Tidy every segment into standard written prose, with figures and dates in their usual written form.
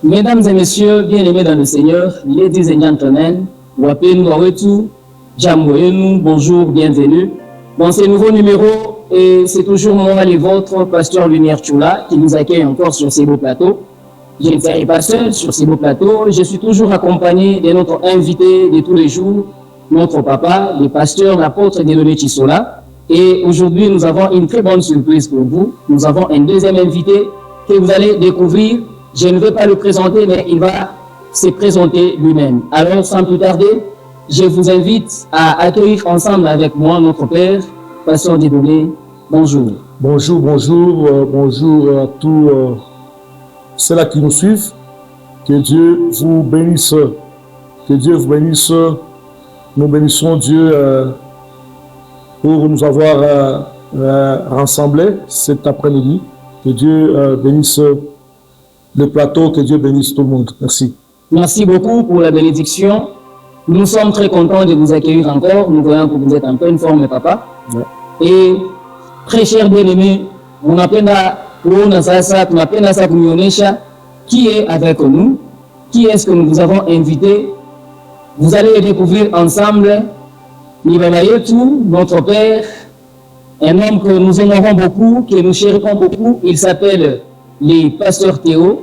Mesdames et messieurs, bien-aimés dans le Seigneur, ladies and gentlemen, wapendwa wetu, jambo yenu, bonjour, bienvenue. Dans ce nouveau numéro, et c'est toujours moi, le vôtre, Pasteur Lumière Chula, qui nous accueille encore sur ces beaux plateaux. Je ne serai pas seul sur ces beaux plateaux, je suis toujours accompagné de notre invité de tous les jours, notre papa, le pasteur, l'apôtre Dieudonné Chisola. Et aujourd'hui, nous avons une très bonne surprise pour vous. Nous avons un deuxième invité que vous allez découvrir. Je ne vais pas le présenter, mais il va se présenter lui-même. Alors, sans plus tarder, je vous invite à accueillir ensemble avec moi notre Père, Pasteur Dieudonné. Bonjour. Bonjour, bonjour, bonjour à tous ceux-là qui nous suivent. Que Dieu vous bénisse. Que Dieu vous bénisse. Nous bénissons Dieu pour nous avoir rassemblés cet après-midi. Que Dieu bénisse le plateau, que Dieu bénisse tout le monde. Merci. Merci beaucoup pour la bénédiction. Nous sommes très contents de vous accueillir encore. Nous voyons que vous êtes en pleine forme, papa. Ouais. Et très cher bien-aimé, on appelle qui est avec nous, qui est-ce que nous vous avons invité. Vous allez le découvrir ensemble. Notre Père, un homme que nous honorons beaucoup, que nous chérissons beaucoup, il s'appelle le Pasteur Théo.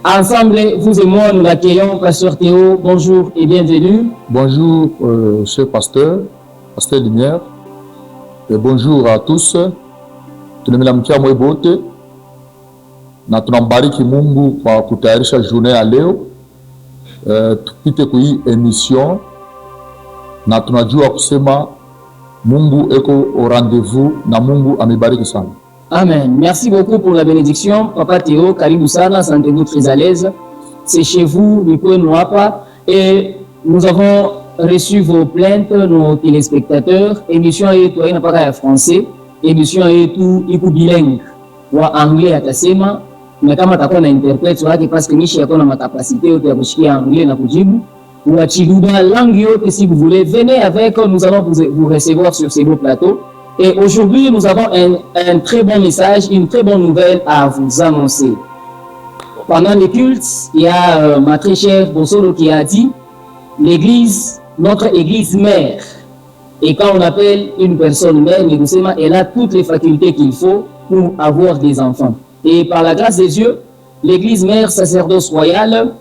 Ensemble, vous et moi, nous l'accueillons, Pasteur Théo. Bonjour et bienvenue. Bonjour, cher pasteur, Pasteur Lumière. Et bonjour à tous. Tunamelamkia mwebote na tunambariki Mungu kwa kutayarisha journée ya leo. Tupite kwa hii emission na tunajua kusema Mungu eko au rendez-vous na Mungu amebariki sana. Amen. Merci beaucoup pour la bénédiction. Papa Théo, karibu sana, sentez-vous très à l'aise. C'est chez vous, Nico Nwapa. Et nous avons reçu vos plaintes, nos téléspectateurs. Émission est tout en français. Émission est tout bilingue. Ou anglais à Tasema. Mais kama takuwa na interprète wake parce que nishi yako na makapasité yote ya kushikia anglais na kujibu. Ou à Chiluba, langue yote si vous voulez. Venez avec, nous allons vous recevoir sur ces beaux plateaux. Et aujourd'hui, nous avons un très bon message, une très bonne nouvelle à vous annoncer. Pendant les cultes, il y a ma très chère Bonsolo qui a dit l'église, notre église mère. Et quand on appelle une personne mère, elle a toutes les facultés qu'il faut pour avoir des enfants. Et par la grâce des dieux, l'église mère sacerdoce royale,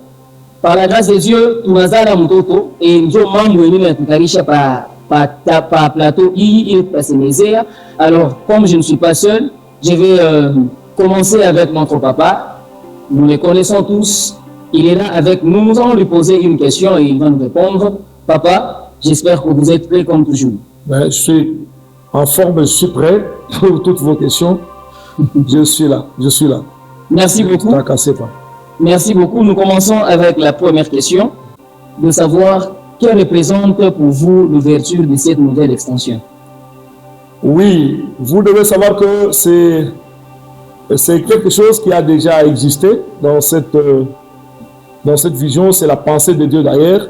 par la grâce des dieux, tunazala mtoto et ndio mambo yenyewe yatukarisha pa plateau il pasenezea. Alors comme je ne suis pas seul, je vais commencer avec notre papa. Nous le connaissons tous. Il est là avec nous. Nous allons lui poser une question et il va nous répondre. Papa, j'espère que vous êtes prêt comme toujours. Je suis en forme, je suis prêt pour toutes vos questions. Je suis là. Merci beaucoup. Ne t'inquiète pas. Merci beaucoup. Nous commençons avec la première question, de savoir quelle représente pour vous l'ouverture de cette nouvelle extension. Oui, vous devez savoir que c'est quelque chose qui a déjà existé dans cette vision. C'est la pensée de Dieu d'ailleurs.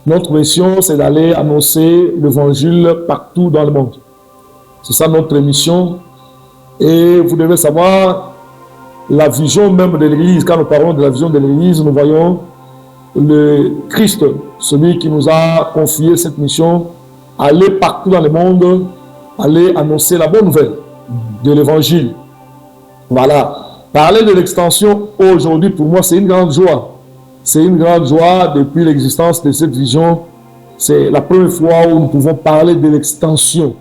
Notre mission, c'est d'aller annoncer l'évangile partout dans le monde. C'est ça notre mission. Et vous devez savoir la vision même de l'Église. Quand nous parlons de la vision de l'Église, nous voyons le Christ, celui qui nous a confié cette mission, aller partout dans le monde, aller annoncer la bonne nouvelle de l'Évangile. Voilà. Parler de l'extension aujourd'hui, pour moi, c'est une grande joie. C'est une grande joie depuis l'existence de cette vision. C'est la première fois où nous pouvons parler de l'extension.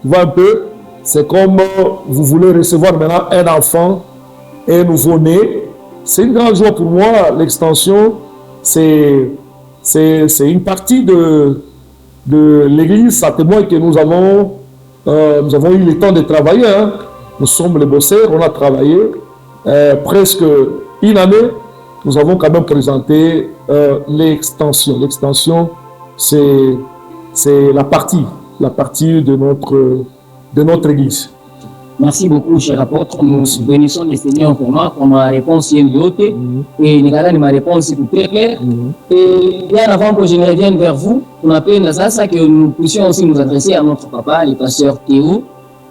Tu vois un peu, c'est comme vous voulez recevoir maintenant un enfant, un nouveau-né. C'est une grande joie pour moi. L'extension, c'est une partie de l'Église. Ça témoigne que nous avons eu le temps de travailler. Hein. Nous sommes les bosseurs, on a travaillé presque une année. Nous avons quand même présenté l'extension. L'extension, c'est la partie de notre Église. Merci beaucoup, cher apôtre. Nous bénissons le Seigneur pour moi, pour ma réponse et ma réponse est très claire. Et bien avant que je ne revienne vers vous, on appelle ça que nous puissions aussi nous adresser à notre papa, le pasteur Théo.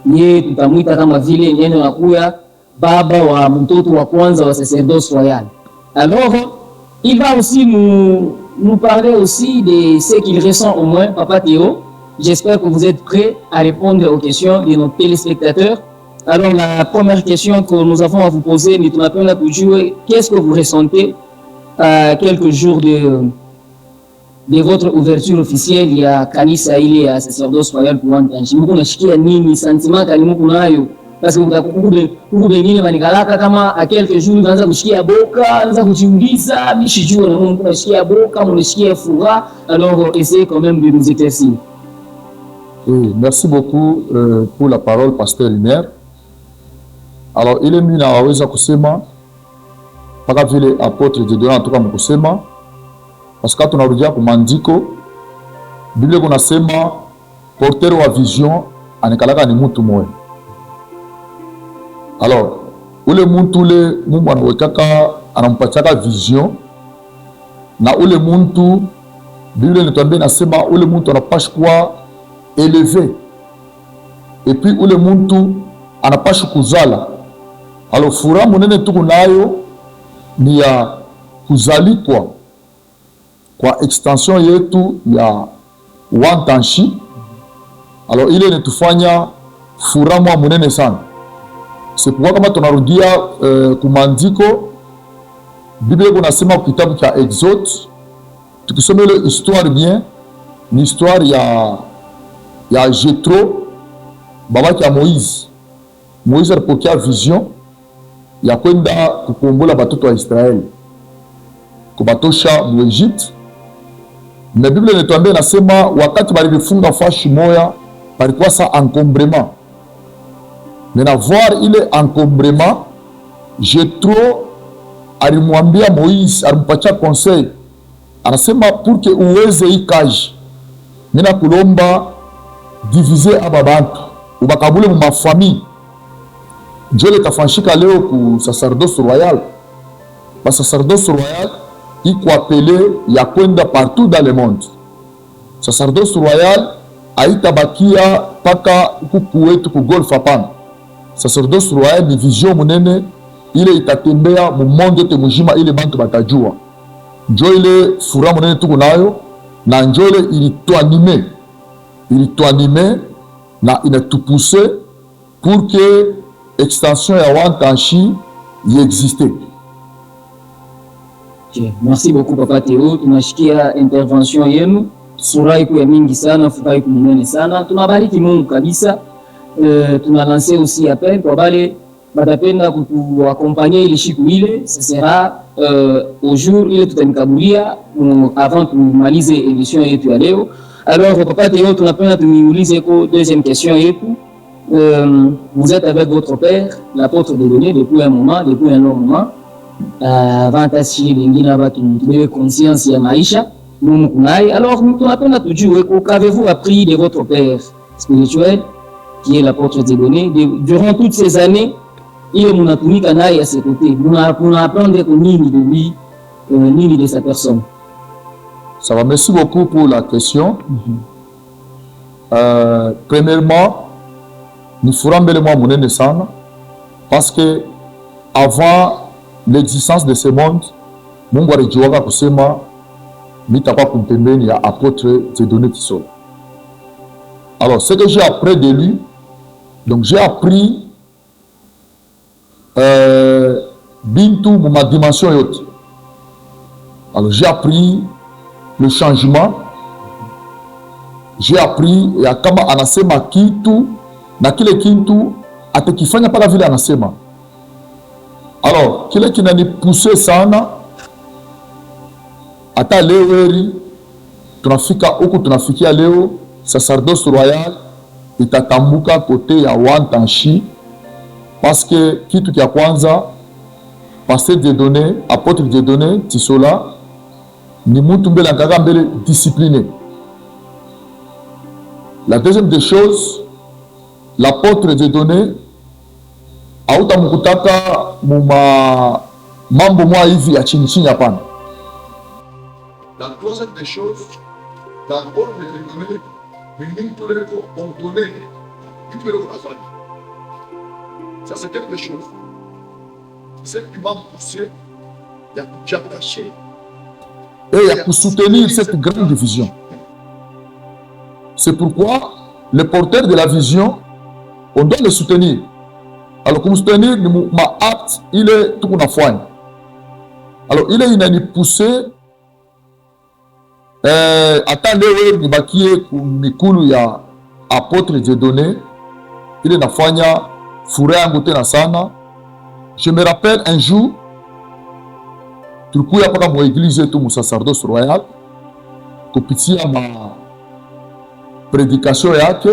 Niye tutamwita kama vile neno la kuya baba wa mtoto wa kwanza wa sacerdoce royal. Alors, il va aussi nous parler aussi de ce qu'il ressent au moins, Papa Théo. J'espère que vous êtes prêts à répondre aux questions de nos téléspectateurs. Alors, la première question que nous avons à vous poser, qu'est-ce que vous ressentez à quelques jours de votre ouverture officielle ya kanisa ile ya Sacerdoce Royal pour Wantanchi? Mko nashikia nini, sentiment gani mko nayo? Parce que huko bengine banikalaka kama a quelques jours unaanza kushikia boka, unaanza kujiuliza mishijua na mko nashikia boka, mnashikia furaha. Alors essayez quand même de nous éclaircir. Oui, merci beaucoup pour la parole, Pasteur Lumière. Alors, ile mimi naweza kusema mpaka vile apôtre de Dieu anatoka mkusema, parce que tunarudia kwa maandiko, Biblia kunasema porteur wa vision anakalaka ni mtu moja. Alors, ule mtu ule Mungu anawekaka anampatiaka vision, na ule mtu Biblia inatuambia nasema ule mtu anapaswa kuwa élevé, et puis ule mtu anapaswa kuzala. Alors furaha munene tuko nayo ni ya kuzalikwa kwa extension yetu ya Wantanchi. Alors ile inatufanya furaha munene sana. C'est pourquoi kama tunarudia kumandiko, Biblia kunasema kwa kitabu cha Exode, tukisoma ile histoire bien, ni histoire ya Jethro, babaki ya Moïse. Moïse alipokea vision ya kwenda kukombola batoto wa Israeli, kubatosha mu Egypte. Na Biblia inatuambia nasema wakati balifunga fashi moya palikuwa sa encombrement. Mena voir ile encombrement, Jethro alimwambia Moïse, alimpatia conseil, anasema pour que uweze hii kazi, mina kulomba diviser aba bantu ubakabule mu mafamille. Njole kafanyika leo ku sacerdoce royal. Ba sacerdoce royal iko appelé ya kwenda partout dans le monde. Sacerdoce royal haitabakia paka huku wetu ku golf hapana. Sacerdoce royal ni vision munene ile itatembea mu monde yote mujima, ile bantu batajua. Njoo ile furaha munene tuko nayo, na njoo ile ilituanime na inatupousse pour que extension ya Wantanchi y existe. Okay. Merci beaucoup Papa Théo, tunashikia intervention yenu, furaha iko ya mingi sana, furaha iko munene sana, tunabariki Mungu kabisa. Tunalancer aussi appel kwa bale batapenda kutuaccompagner ili siku ile, ce sera au jour ile tutamkabulia avant tumalize émission yetu ya leo. Alors Papa Théo, tunapenda tumiulize ko deuxième question yetu. Vous êtes avec votre père, l'apôtre de Denis, depuis un moment, depuis un long moment. Vantashi lingine watu mtuwe conscience ya maisha Mungu kunai. Alors tunapenda tujue qu'avez-vous appris de votre père spirituel qui est l'apôtre de Denis durant toutes ces années? Il munatumika naye à ses côtés, muna apprendre nini de lui, nini de sa personne. Ça va, merci beaucoup pour la question. Premièrement, ni furaha mbele mwa munene sana, parce que avant l'existence de ce monde, Mungu alijiwaka kusema mitakuwa kumpembeni ya apôtre Dieudonné Tshisekedi. Alors ce que j'ai appris de lui, donc j'ai appris bintu mu ma dimension yote. Alors j'ai appris le changement, j'ai appris ya kama anasema kitu na kile kitu atakifanya pala vile anasema. Alors kile kinanipousse sana, hata leo tunafika huku tunafikia leo, sacerdoce royal itatambuka kote ya Wantanchi, parce que kitu kia kwanza, Pasteur Dieudonné, apôtre Dieudonné Tshisekedi ni mtu mbele angaga mbele discipliné. La deuxième des choses, l'apôtre Dieudonné hautamkutaka muma mambo mwa hivi ya chini chini, hapana. La troisième des choses, l'apôtre Dieudonné ni mtu leo ordonné kitu leo afanye. Ça c'est quelque chose. C'est qui m'a poussé et pour soutenir cette grande vision. C'est pourquoi les porteurs de la vision, on doit les soutenir. Alors, comme soutenir, ma acte, il est tout qu'on a foi. Alors, il est une poussée. Attendez, il va qui est comme il y a apôtre de données. Il est na fanya fourré en côté na sana. Je me rappelle un jour, tout coup, il y a pas mon église tout mon sacerdoce royal. Kopiti à ma prédication yake.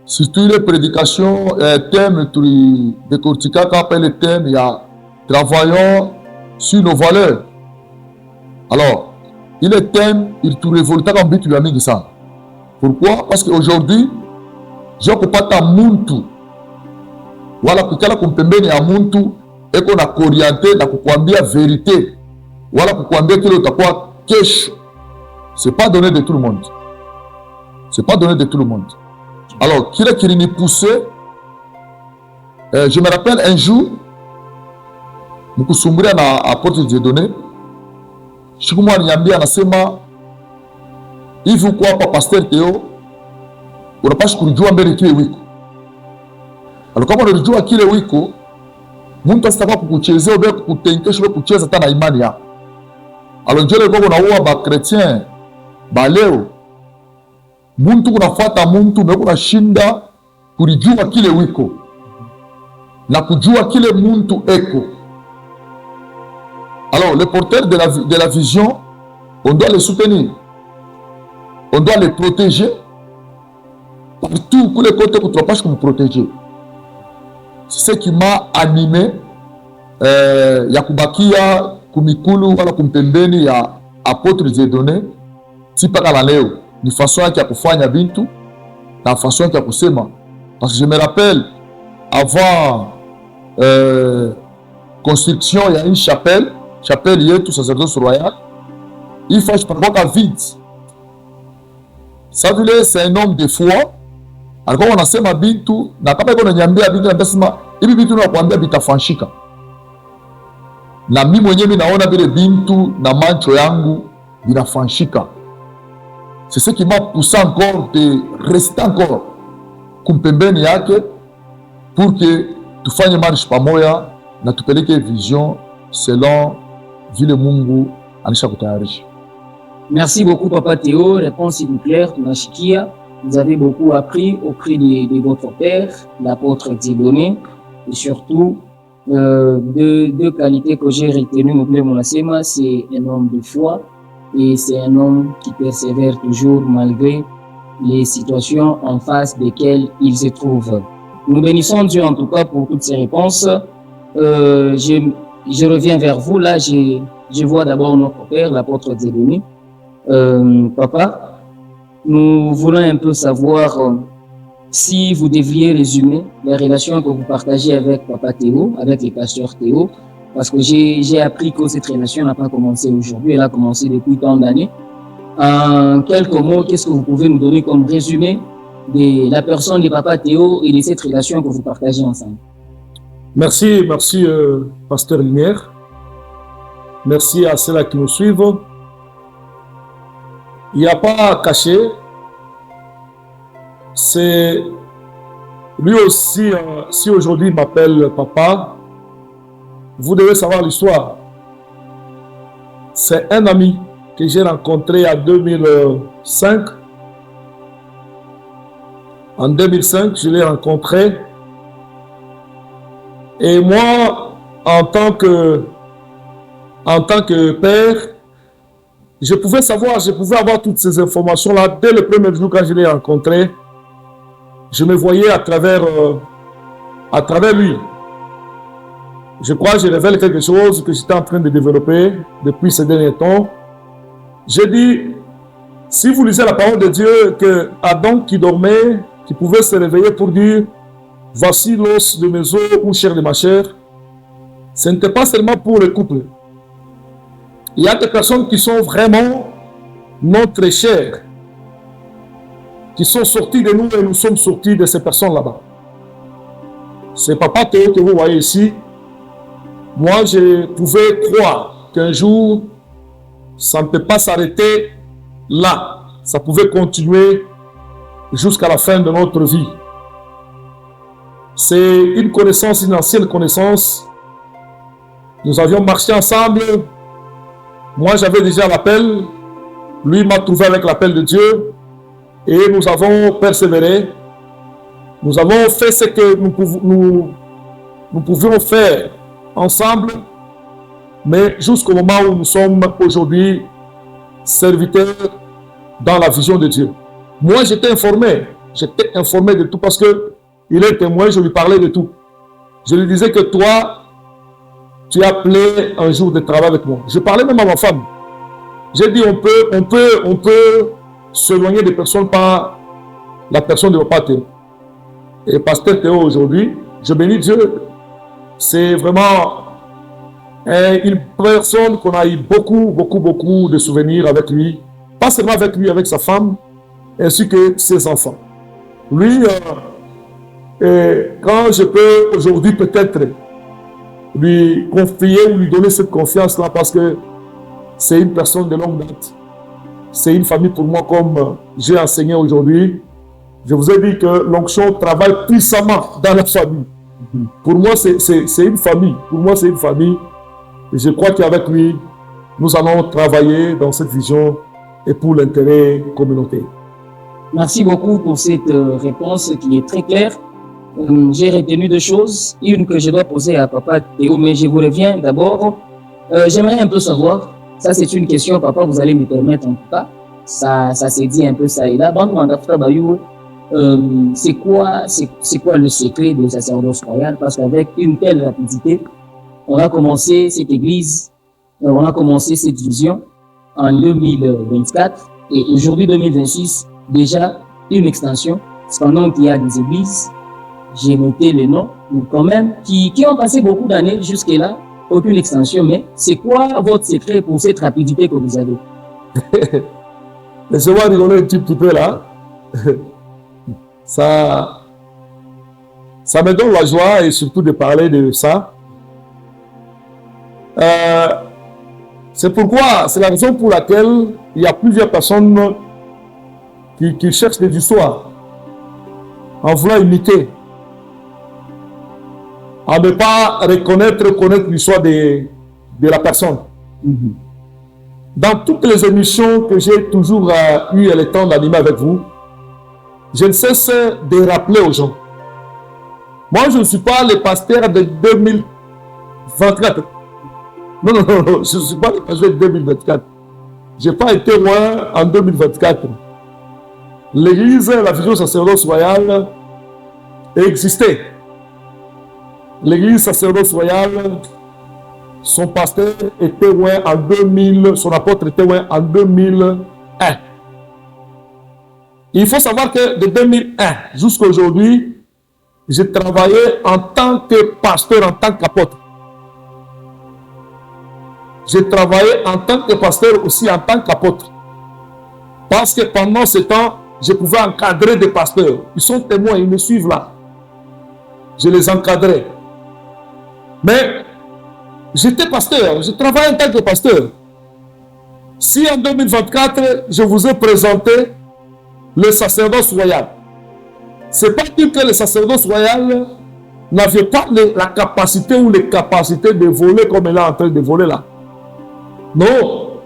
Surtout les prédications, thème de Kortika, qu'on appelle le thème, il y a travaillons sur nos valeurs. Alors, il est thème, il te révolte comme but, tu as mis ça. Pourquoi? Parce qu'aujourd'hui, je ne peux pas ta muntu. Voilà, pour qu'elle comprenne à muntu et qu'on a orienté, na kukwambia vérité. Voilà, pour kukwambia qu'il y a quoi cash. C'est pas donné de tout le monde. C'est pas donné de tout le monde. Alors, qui est qui nous poussé? Je me rappelle un jour, nous sommes à porte de données. Je suis niambia anasema hivi kwa hapa Pastor Theo unapaswa kujua mbele kile wiko. Alors kama unajua kile wiko, mtu asitaka kukuchezea au kukutenkesha kucheza hata na imani yako. Alors njoo leo unaoa ba chrétien ba leo mtu kunafuata mtu na kunashinda kujua kile wiko na kujua kile mtu eko. Alors, les porteurs de la vision, on doit les soutenir. On doit les protéger. Partout, tous les côtés, qu'on ne pas nous protéger. C'est ce qui m'a animé. Yakubakia, Kumikulu, Kumpembeni, ya apôtre Zedone, Tipaka la leo. Ni façon qui a kufanya bintu, la façon qui a kusema. Parce que je me rappelle, avant construction, il y a une chapelle yetu sacerdoce royal, il faut que je parle vide. Ça veut dire c'est un homme de foi. Alors on a sema bintu na kama iko nyambia bintu na basema hivi bintu na kuambia bitafanshika. Na mimi mwenyewe naona vile bintu na mancho yangu binafanshika. C'est ce qui m'a poussé encore de rester encore kumpembeni yake pour que tufanye marche pamoja na tupeleke vision selon vile Mungu anisha kutayarisha. Merci beaucoup, Papa Théo. Réponse s'il vous plaît, Tunashikia. Vous avez beaucoup appris auprès de votre père, l'apôtre Dieudonné, et surtout deux qualités que j'ai retenues, Monasema, c'est un homme de foi et c'est un homme qui persévère toujours malgré les situations en face desquelles il se trouve. Nous bénissons Dieu en tout cas pour toutes ces réponses. Je reviens vers vous. Là, je vois d'abord notre père, l'apôtre Dieudonné. Papa, nous voulons un peu savoir si vous deviez résumer les relations que vous partagez avec Papa Théo, avec le pasteur Théo, parce que j'ai appris que cette relation n'a pas commencé aujourd'hui, elle a commencé depuis tant d'années. En quelques mots, qu'est-ce que vous pouvez nous donner comme résumé de la personne de Papa Théo et de cette relation que vous partagez ensemble? Merci, Pasteur Lumière. Merci à ceux-là qui nous suivent. Il n'y a pas à cacher. C'est lui aussi, si aujourd'hui il m'appelle papa, vous devez savoir l'histoire. C'est un ami que j'ai rencontré en 2005. En 2005, je l'ai rencontré. Et moi, en tant que père, je pouvais avoir toutes ces informations-là dès le premier jour quand je l'ai rencontré. Je me voyais à travers lui. Je crois que je révèle quelque chose que j'étais en train de développer depuis ces derniers temps. J'ai dit, si vous lisez la parole de Dieu, que Adam qui dormait, qui pouvait se réveiller pour dire, voici l'os de mes os ou chair de ma chair, ce n'était pas seulement pour le couple. Il y a des personnes qui sont vraiment notre chair, qui sont sortis de nous et nous sommes sortis de ces personnes là-bas. C'est Papa Théo que vous voyez ici. moi, je pouvais croire qu'un jour, ça ne peut pas s'arrêter là. Ça pouvait continuer jusqu'à la fin de notre vie. C'est une connaissance, une ancienne connaissance. Nous avions marché ensemble. Moi, j'avais déjà l'appel. Lui m'a trouvé avec l'appel de Dieu. Et nous avons persévéré. Nous avons fait ce que nous pouvions faire ensemble. Mais jusqu'au moment où nous sommes aujourd'hui serviteurs dans la vision de Dieu. Moi, j'étais informé de tout parce que il est témoin, je lui parlais de tout. Je lui disais que toi, tu es appelé un jour de travail avec moi. Je parlais même à ma femme. J'ai dit, on peut s'éloigner des personnes par la personne de Papa Théo. Et Pasteur Théo aujourd'hui, je bénis Dieu. C'est vraiment une personne qu'on a eu beaucoup de souvenirs avec lui. Pas seulement avec lui, avec sa femme, ainsi que ses enfants. Lui, quand je peux aujourd'hui peut-être lui confier ou lui donner cette confiance-là, parce que c'est une personne de longue date. C'est une famille pour moi, comme j'ai enseigné aujourd'hui. Je vous ai dit que l'onction travaille puissamment dans la famille. Pour moi, c'est une famille. Pour moi, c'est une famille. Et je crois qu'avec lui, nous allons travailler dans cette vision et pour l'intérêt communautaire. Merci beaucoup pour cette réponse qui est très claire. J'ai retenu deux choses. Une que je dois poser à Papa Théo, mais je vous reviens d'abord. J'aimerais un peu savoir, ça c'est une question, Papa, vous allez me permettre en tout cas. Ça s'est dit un peu ça et là. C'est quoi le secret du sacerdoce royal? Parce qu'avec une telle rapidité, on a commencé cette église, on a commencé cette vision en 2024 et aujourd'hui 2026, déjà une extension. Cependant qu'il y a des églises, j'ai noté les noms, mais quand même, qui ont passé beaucoup d'années jusque-là, aucune extension. Mais c'est quoi votre secret pour cette rapidité que vous avez? Laissez-moi rigoler un petit peu là. Ça me donne la joie et surtout de parler de ça. C'est la raison pour laquelle il y a plusieurs personnes qui cherchent des histoires en voulant imiter, en ne pas connaître l'histoire de la personne. Dans toutes les émissions que j'ai toujours eu le temps d'animer avec vous, je ne cesse de rappeler aux gens. Moi, je ne suis pas le pasteur de 2024. Non, je ne suis pas le pasteur de 2024. Je n'ai pas été loin en 2024. L'église, la vision sacerdoce royale, existait. L'église sacerdoce royale, son pasteur était loin en 2000, son apôtre était loin en 2001. Il faut savoir que de 2001 jusqu'à aujourd'hui, j'ai travaillé en tant que pasteur, en tant qu'apôtre. J'ai travaillé en tant que pasteur aussi en tant qu'apôtre. Parce que pendant ce temps, je pouvais encadrer des pasteurs. Ils sont témoins, ils me suivent là. Je les encadrais. Mais j'étais pasteur, je travaillais en tant que pasteur. Si en 2024, je vous ai présenté le sacerdoce royal, c'est pas dire que le sacerdoce royal n'avait pas la capacité ou les capacités de voler comme elle est en train de voler là. Non,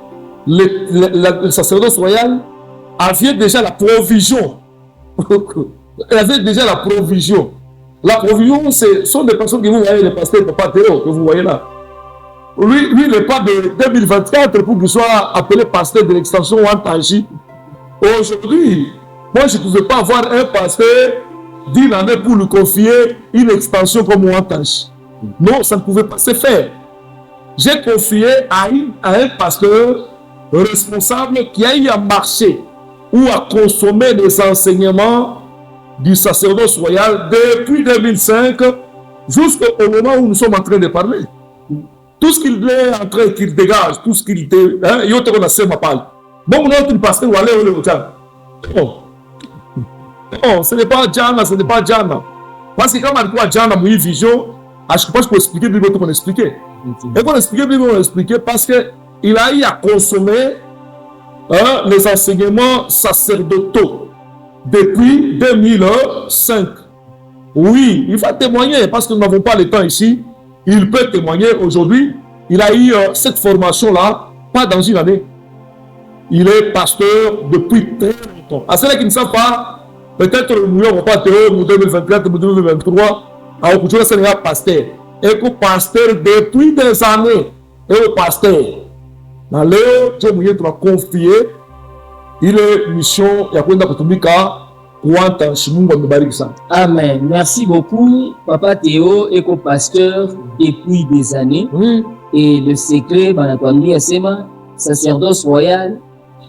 le sacerdoce royal avait déjà la provision. Il avait déjà la provision. La provision, ce sont des personnes que vous voyez, les pasteurs Papa Théo, que vous voyez là. Lui, il n'est pas de 2024 pour qu'il soit appelé pasteur de l'extension Wantanchi. Aujourd'hui, moi, je ne pouvais pas avoir un pasteur d'une année pour lui confier une extension comme Wantanchi. Non, ça ne pouvait pas se faire. J'ai confié à un pasteur responsable qui a eu à marcher ou à consommer des enseignements du sacerdoce royal depuis 2005 jusqu'au moment où nous sommes en train de parler. Tout ce qu'il est en train qu'il dégage, tout ce qu'il était, il y a autre chose ma parle. Bon, nous avons pasteur ou aller au Tchad. Non, ce n'est pas Djana, ce n'est pas Djana. Parce que quand on a Djana, il vision, À chaque fois, je peux expliquer, Bible, tout qu'on expliquait. Et qu'on expliquait, Bible, on expliquait parce qu'il a eu à consommer les enseignements sacerdotaux depuis 2005. Oui, il va témoigner parce que nous n'avons pas le temps ici. Il peut témoigner aujourd'hui. Il a eu cette formation-là, pas dans une année. Il est pasteur depuis très longtemps. À ceux qui ne savent pas, peut-être nous n'avons pas théorie, nous 2024, nous 2023, alors que tu es pasteur. Et que pasteur depuis des années. Et le pasteur. Dans l'air, Dieu m'a confié. Il est mission, il y a quoi dans Amen. Merci beaucoup, Papa Théo, éco-pasteur depuis des années. Oui. Et le secret, sacerdoce royal,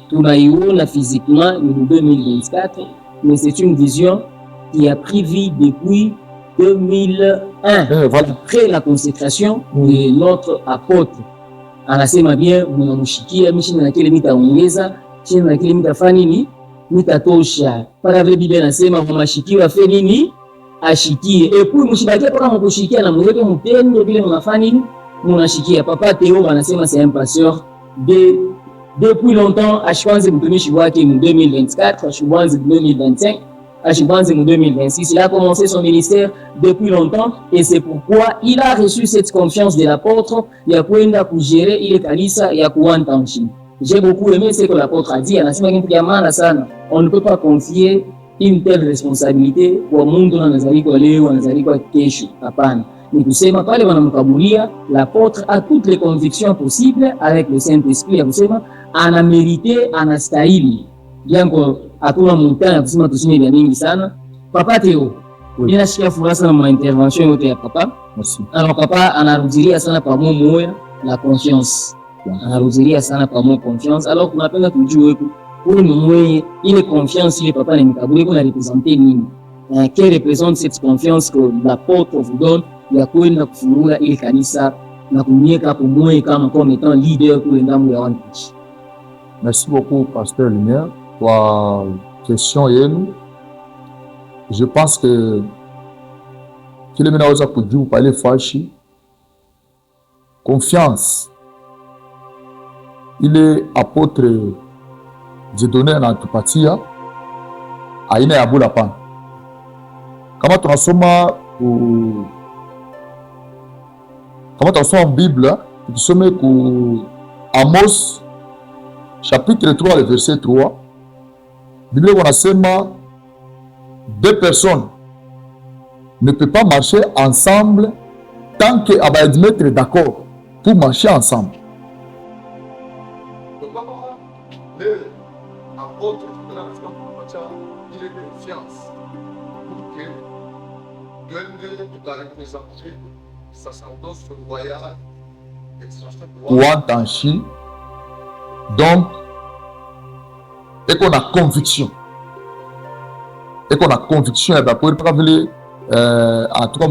tout na physiquement, en 2024, mais c'est une vision qui a pris vie depuis 2001, voilà. Après la consécration de notre apôtre. Anasema bien, mnamushikia mishi na kile mitaongeza, chini na kile mitafanya nitatosha. Para vile Biblia inasema mmashikiwa fe nini ashikie. Et puis mshibakia paka mkushikia na mweke mpende vile mnafanya nini mnashikia. Papa Théo anasema c'est un pasteur depuis longtemps, ashikwanze mtumishi wake en 2024, ashikwanze 2025, ashikwanze en 2026. Il a commencé son ministère depuis longtemps et c'est pourquoi il a reçu cette confiance de l'apôtre ya kwenda kugérer ile kanisa ya kuanta nchini. J'ai beaucoup aimé ce que l'apôtre a dit. Anasema kitu kia maana sana. On ne peut pas confier une telle responsabilité kwa mundu na nazariko leo, nazariko kesho. Hapana. Ni kusema pale wanamkabulia, l'apôtre a toutes les convictions possibles avec le Saint-Esprit ya kusema ana mérité, anastahili. Jango hatuna mutana ya kusema tusime vya mingi sana. Papa Théo, ninasikia furaha sana na intervention yote ya papa. Merci. Alors papa anarudilia sana pa moyo la confiance. Anarudilia sana pa moyo confiance. Alors tunapenda tujue wewe ni mwenye ile confiance ile papa nimkabuli kuna représenter nini? Quelle représente cette confiance que l'apôtre vous donne ya kwenda kufungua ile kanisa na kunyeka hapo moyo comme étant leader kule ndani ya wananchi. Merci beaucoup, Pasteur Lumière, pour question yenu. Je pense que kile mimi naweza kujua pale fashi confiance ile apôtre Dieudonné anatupatia aina ya bula pana. Kama tunasoma Bible, tukisome ku Amos chapitre 3, le verset 3, Bible wanasema deux personnes ne peuvent pas marcher ensemble tant que va être d'accord pour marcher ensemble. Ou entanchi, donc, et qu'on a conviction, et pour parler, en tout cas,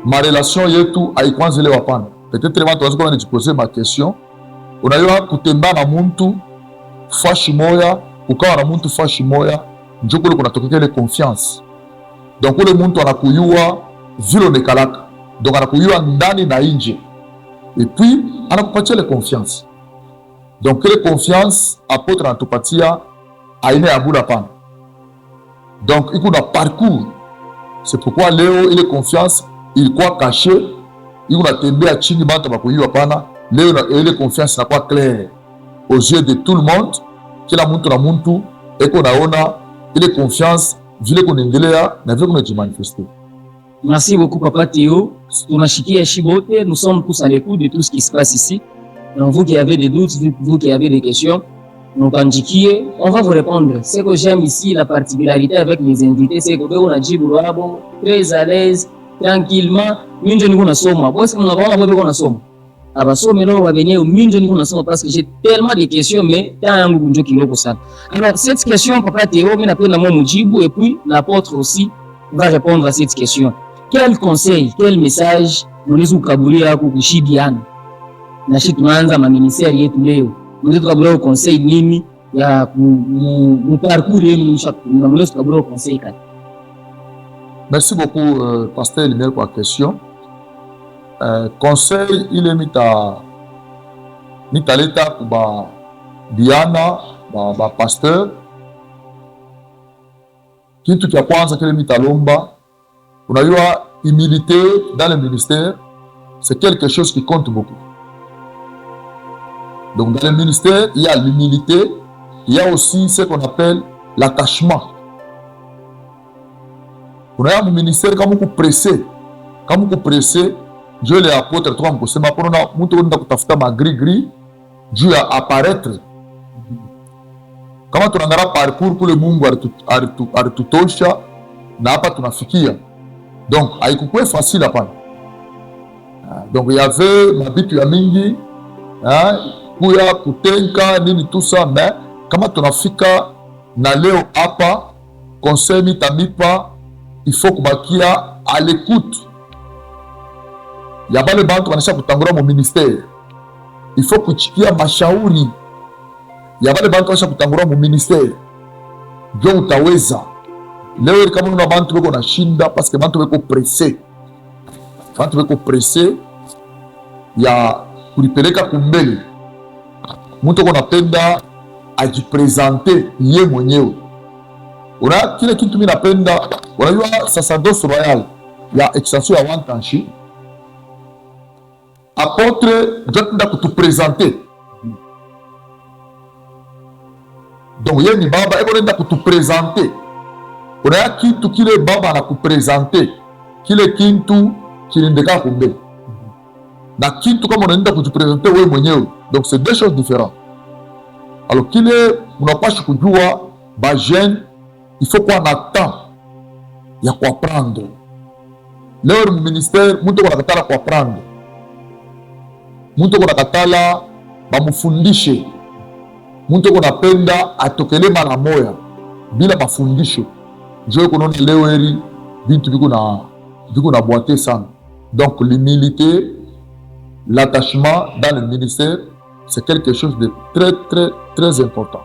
ma relation yetu haikuanzile wapana. Peut-être watu wanaweza kuwa wanajiposer ma question. Unajua kutembea na mtu fashi moya, ukawa na mtu fashi moya, njoo kule kunatokea ile confiance. Donc ule mtu anakuyua vile unekalaka. Donc anakuyua ndani na nje. Et puis anakupatia ile confiance. Donc ile confiance apôtre anatupatia aina ya bula pana. Donc iko na parcours. C'est pourquoi leo ile confiance ilikuwa caché, iko natembea chini bata bakuyua pana. Leo ile confiance inakuwa claire aux yeux de tout le monde. Kila mtu na mtu eko naona ile confiance vile kunaendelea na vile kunajimanifester. Merci beaucoup Papa Théo. Tunashikia shibote, nous sommes tous à l'écoute de tout ce qui se passe ici. Donc vous qui avez des doutes, vous qui avez des questions, nous kandikié, on va vous répondre. Ce que j'aime ici, la particularité avec les invités, c'est que on a dit bravo, très à l'aise, tranquillement. Minjo niko nasoma. Parce que mnaona bado niko nasoma. Abasomi leo wabenye minjo niko nasoma parce que j'ai tellement de questions mais temps yangu njo kiloko sana. Alors cette question Papa Théo, mimi napenda moi mujibu et puis l'apôtre aussi va répondre à cette question. Quel conseil, quel message unaweza kukabulia kushibiana? Na sisi tunaanza maministeri yetu leo. Unaweza kukabulia conseil nini ya mu parcours yenu mnaweza kukabulia conseil kani? Merci beaucoup, Pasteur Lumière, pour la question. Conseil, il est mis à l'état pour Diana, pasteur. Kitu kia kwanza kile mitalomba, unajua humilité dans le ministère, c'est quelque chose qui compte beaucoup. Donc dans le ministère, il y a l'humilité, il y a aussi ce qu'on appelle l'attachement. Unajua mu ministère kama uko pressé, Dieu les apôtres toi mkusema kuna mtu anaenda kutafuta magri juu ya apparaître. Kama tunaangalia parcours kule Mungu alitutosha na hapa tunafikia. Donc haikuwa facile hapana. Donc il y avait mabitu ya mingi, kuya kutenka nini tout ça, mais kama tunafika na leo hapa, conseil mitamipa, il faut kubakia à l'écoute. Ya bale bantu wanisha kutangura mu ministère. Il faut kuchikia mashauri ya bale bantu wanisha kutangura mu ministère. Jo utaweza. Leo kama una bantu beko na shinda parce que bantu beko pressé. Bantu beko pressé ya kulipeleka kumbele. Mtu ko napenda ajipresente yeye mwenyewe. Una kile kitu mimi napenda, unajua sacerdoce royal ya extension ya Wantanshi. Apôtre, je dois te présenter. Donc, il y a une baba, et on doit te présenter. On a qui tout qui est baba à te présenter. Qui est qui tout qui est déjà combien. Na qui tout comme on doit te présenter, oui, mon. Donc, c'est deux choses différentes. Alors, qui est, on n'a pas choisi de jouer, bah, jeune, il faut qu'on attend. Il y a quoi prendre. Leur ministère, nous devons attendre quoi prendre. Muntu kuna katala bamufundishe, muntu kuna penda atokele mara moya bila mafundisho. Ndio kunaona leo heri vitu viko na boité sana. Donc l'humilité, l'attachement dans le ministère, c'est quelque chose de très très très important.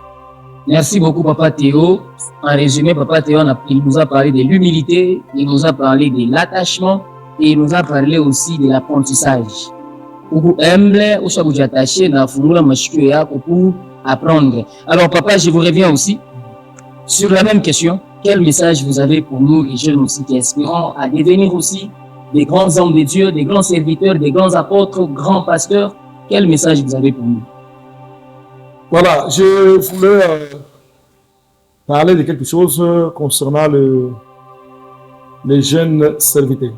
Merci beaucoup Papa Théo. En résumé, Papa Théo il nous a parlé de l'humilité, il nous a parlé de l'attachement et il nous a parlé aussi de l'apprentissage. Pour humble, ou ça vous attacher dans la machine pour apprendre. Alors papa, je vous reviens aussi sur la même question. Quel message vous avez pour nous, les jeunes aussi qui aspirent à devenir aussi des grands hommes de Dieu, des grands serviteurs, des grands apôtres, grands pasteurs? Quel message vous avez pour nous? Voilà, je voulais parler de quelque chose concernant les jeunes serviteurs.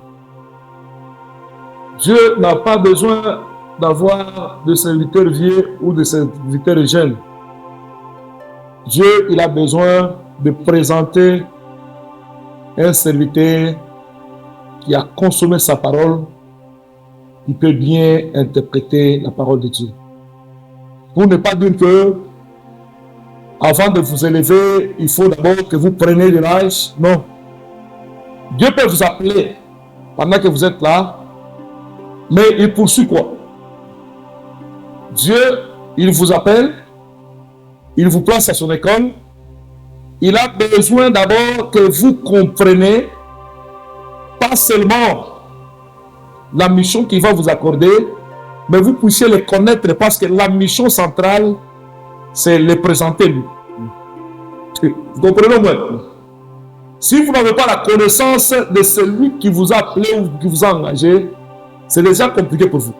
Dieu n'a pas besoin d'avoir de serviteurs vieux ou de serviteurs jeunes. Dieu, il a besoin de présenter un serviteur qui a consommé sa parole, qui peut bien interpréter la parole de Dieu. Pour ne pas dire que, avant de vous élever, il faut d'abord que vous preniez de l'âge. Non. Dieu peut vous appeler pendant que vous êtes là. Mais il poursuit quoi? Dieu, il vous appelle, il vous place à son école. Il a besoin d'abord que vous compreniez pas seulement la mission qu'il va vous accorder, mais vous puissiez le connaître parce que la mission centrale, c'est le présenter lui. Vous comprenez moi? Si vous n'avez pas la connaissance de celui qui vous a appelé ou qui vous a engagé, c'est déjà compliqué pour vous.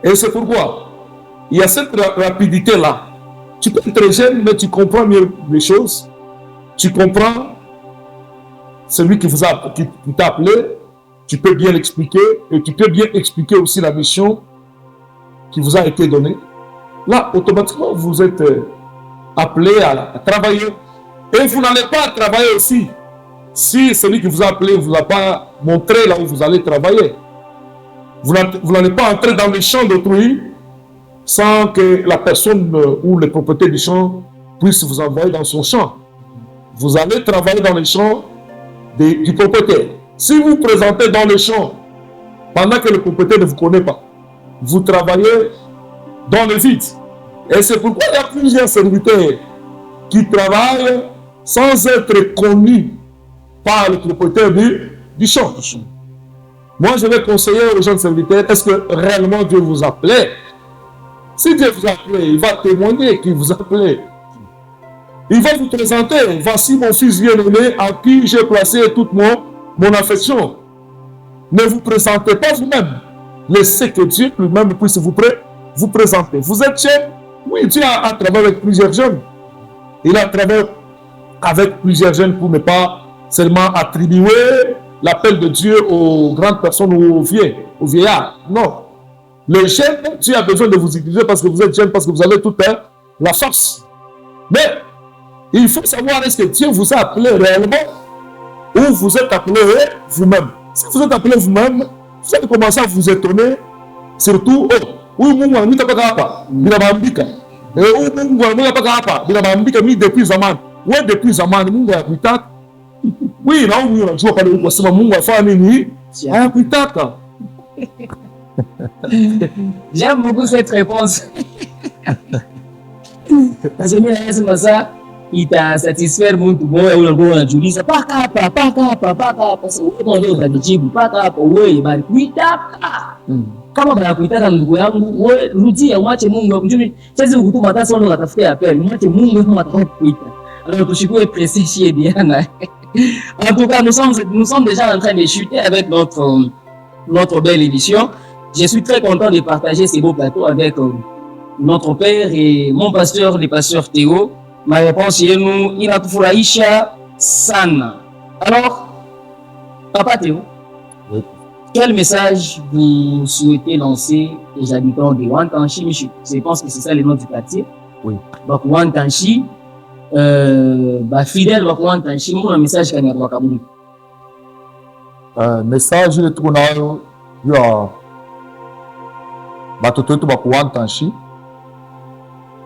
Et c'est pourquoi il y a cette rapidité-là. Tu peux être jeune, mais tu comprends mieux les choses. Tu comprends celui qui t'a appelé. Tu peux bien l'expliquer. Et tu peux bien expliquer aussi la mission qui vous a été donnée. Là, automatiquement, vous êtes appelé à travailler. Et vous n'allez pas travailler aussi si celui qui vous a appelé ne vous a pas montré là où vous allez travailler. Vous n'allez pas entrer dans les champs d'autrui sans que la personne ou les propriétaires du champ puissent vous envoyer dans son champ. Vous allez travailler dans les champs du propriétaire. Si vous vous présentez dans les champs pendant que le propriétaire ne vous connaît pas, vous travaillez dans le vide. Et c'est pourquoi il y a plusieurs serviteurs qui travaillent sans être connus par le propriétaire du champ. Moi, je vais conseiller aux jeunes serviteurs, est-ce que réellement Dieu vous appelait? Si Dieu vous appelait, il va témoigner qu'il vous appelait. Il va vous présenter, voici mon fils bien-aimé en qui j'ai placé toute mon affection. Ne vous présentez pas vous-même. Laissez que Dieu lui-même puisse vous présenter. Vous êtes jeune? Oui, Dieu a travaillé avec plusieurs jeunes. Il a travaillé avec plusieurs jeunes pour ne pas seulement attribuer l'appel de Dieu aux grandes personnes ou aux vieillards. Non. Les jeunes, Dieu a besoin de vous utiliser parce que vous êtes jeunes, parce que vous avez toute la force. Mais il faut savoir, est-ce que Dieu vous a appelé réellement ou vous êtes appelé vous-même? Si vous êtes appelé vous-même, vous allez commencer à vous étonner, surtout, oui, Mungu anamwita mpaka hapa bila maambika. Mungu anamwita mpaka hapa bila maambika, mimi depuis zamani. Wewe depuis zamani Mungu anakuitaka. Oui, na wewe unajua pale uko sema Mungu afanya nini? Anakuitaka. J'aime beaucoup cette réponse. Parce que mimi ça, itasatisfaire mtu moyo ule ambao unajiuliza paka hapa. Sasa wewe ndio utajibu paka hapa, wewe bali kuitaka. Kama bana kuitaka ndugu yangu, wewe rudia, mwache Mungu amjui. Sasa ukutuma hata sio unatafutia appel, mwache Mungu kama atakuita. Alors tuchukue précis chez Diana. En tout cas, nous sommes déjà en train de chuter avec notre belle édition. Je suis très content de partager ces beaux plateaux avec notre père et mon pasteur, le pasteur Théo. Ma réponse est nous, inatufurahisha sana. Alors, Papa Théo, oui. Quel message vous souhaitez lancer aux habitants de Wantanchi? Je pense que c'est ça le nom du quartier. Oui. Donc Wantanchi, fidèle wa Wantanchi, mon message kanya kwa kaburi. Message ile tuko nayo ya batoto wetu ba Wantanchi.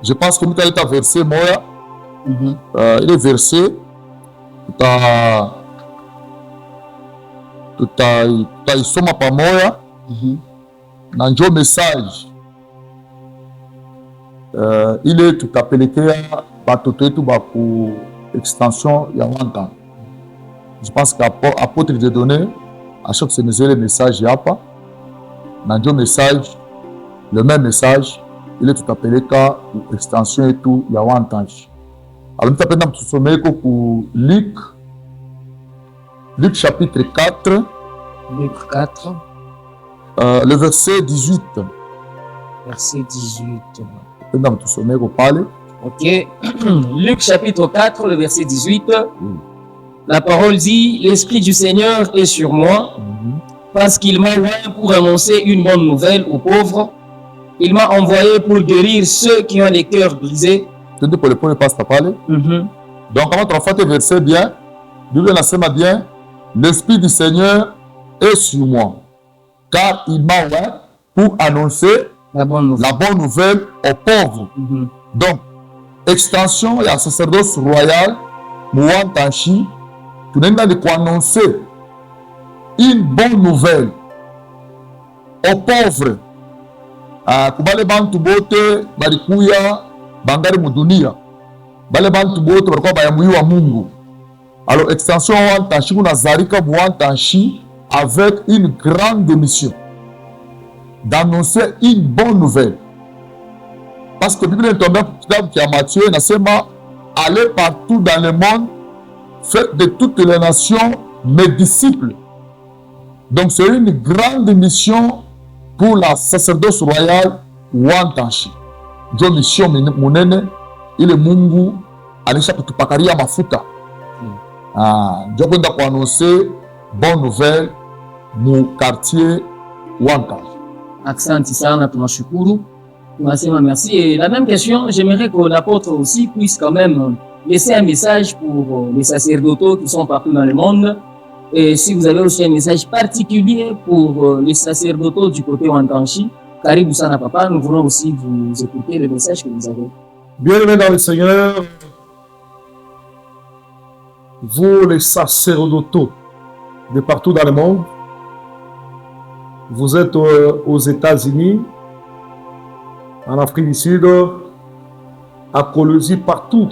Je pense que mtaleta verset moya. Il est versé tutaisoma pamoja na njo message ile tutapelekea batoto wetu ba ku extension ya Wanta. Je pense qu'apôtre de donner à chaque semaine le message hapa na njo message, le même message ile tutapeleka ku extension yetu ya Wanta. Alors, nous avons tusomee pour Luc chapitre 4. Luc 4. Le verset 18. Verset 18. Nous avons tusomee pour parler. Ok. Luc chapitre 4, le verset 18. La parole dit, l'Esprit du Seigneur est sur moi, parce qu'il m'a envoyé pour annoncer une bonne nouvelle aux pauvres. Il m'a envoyé pour guérir ceux qui ont les cœurs brisés. Pour le premier passe à parler. Donc, quand on fait le verset bien, Bible nasema bien, l'Esprit du Seigneur est sur moi, car il m'a envoyé pour annoncer la bonne nouvelle aux pauvres. Donc, extension et un sacerdoce royal, Wantanchi, tu n'as pas de annoncer une bonne nouvelle aux pauvres. Kubale bantu bote balikuya bangari mudunia, bale bantu bote balikuwa bayamuiwa Mungu. Alors extension Wantanchi kunazalika Wantanchi avec une grande mission d'annoncer une bonne nouvelle. Parce que la Bible est tombée dans Matthieu, nasema allez partout dans le monde, faites de toutes les nations mes disciples. Donc c'est une grande mission pour la sacerdoce royale Wantanchi. Ndio mission munene ile Mungu alisha kutupakaria mafuta. Ndio kwenda kuannoncer bonne nouvelle mu quartier Wantanchi. Asante sana, tunashukuru. Tunasema merci. Et la même question, j'aimerais que l'apôtre aussi puisse quand même laisser un message pour les sacerdotaux qui sont partout dans le monde. Et si vous avez aussi un message particulier pour les sacerdotaux du côté Wantanchi, karibu sana papa, nous voulons aussi vous écouter le message que vous avez. Bien-aimés dans le Seigneur, vous les sacerdotaux de partout dans le monde, vous êtes aux États-Unis, en Afrique du Sud, à Colosie, partout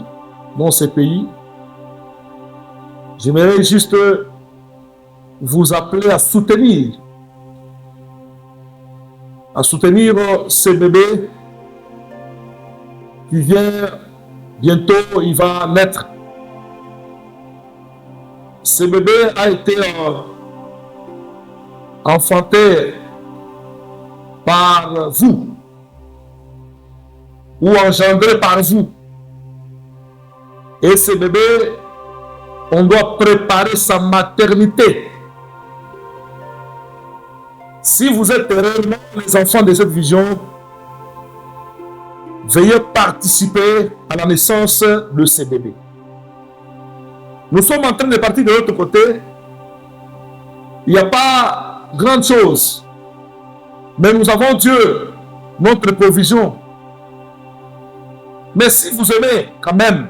dans ces pays. J'aimerais juste vous appeler à soutenir ce bébé qui vient bientôt, il va naître. Ce bébé a été enfanté par vous ou engendré par vous. Et ce bébé, on doit préparer sa maternité. Si vous êtes réellement les enfants de cette vision, veuillez participer à la naissance de ce bébé. Nous sommes en train de partir de l'autre côté. Il n'y a pas grande chose. Mais nous avons Dieu, notre provision. Mais si vous aimez quand même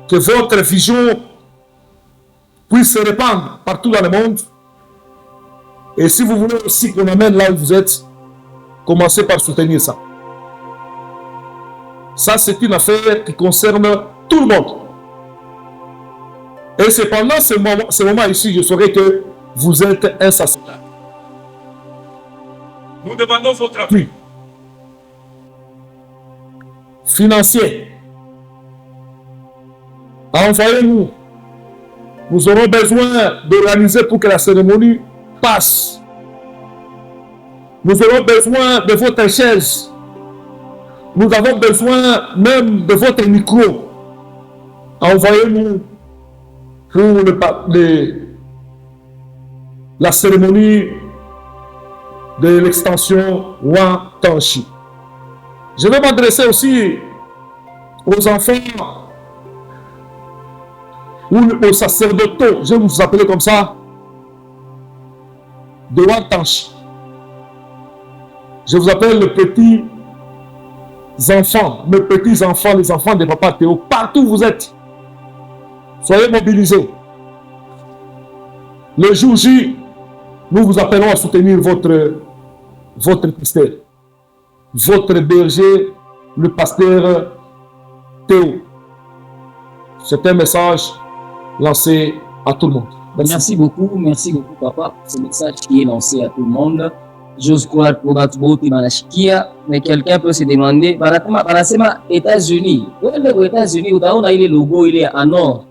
que votre vision puisse se répandre partout dans le monde, et si vous voulez aussi qu'on amène là où vous êtes, commencez par soutenir ça. Ça, c'est une affaire qui concerne tout le monde. Et c'est pendant ce moment ici, je saurai que vous êtes insaciable. Nous demandons votre appui financier. Envoyez-nous. Nous aurons besoin d'organiser pour que la cérémonie passe. Nous aurons besoin de votre chaise. Nous avons besoin même de votre micro. Envoyez-nous pour la cérémonie de l'extension Ouantanchi. Je vais m'adresser aussi aux enfants ou aux sacerdotaux, je vais vous appeler comme ça, de Ouantanchi. Je vous appelle les petits enfants, mes petits enfants, les enfants de Papa Théo, partout où vous êtes. Soyez mobilisés. Le jour J, nous vous appelons à soutenir votre pasteur, votre berger, le pasteur Théo. C'est un message lancé à tout le monde. Merci beaucoup, papa, pour ce message qui est lancé à tout le monde. J'ose croire pour Batbouti Manashikia, mais quelqu'un peut se demander, Banasema, États-Unis, où est les États-Unis, où on a le logo, il est en or.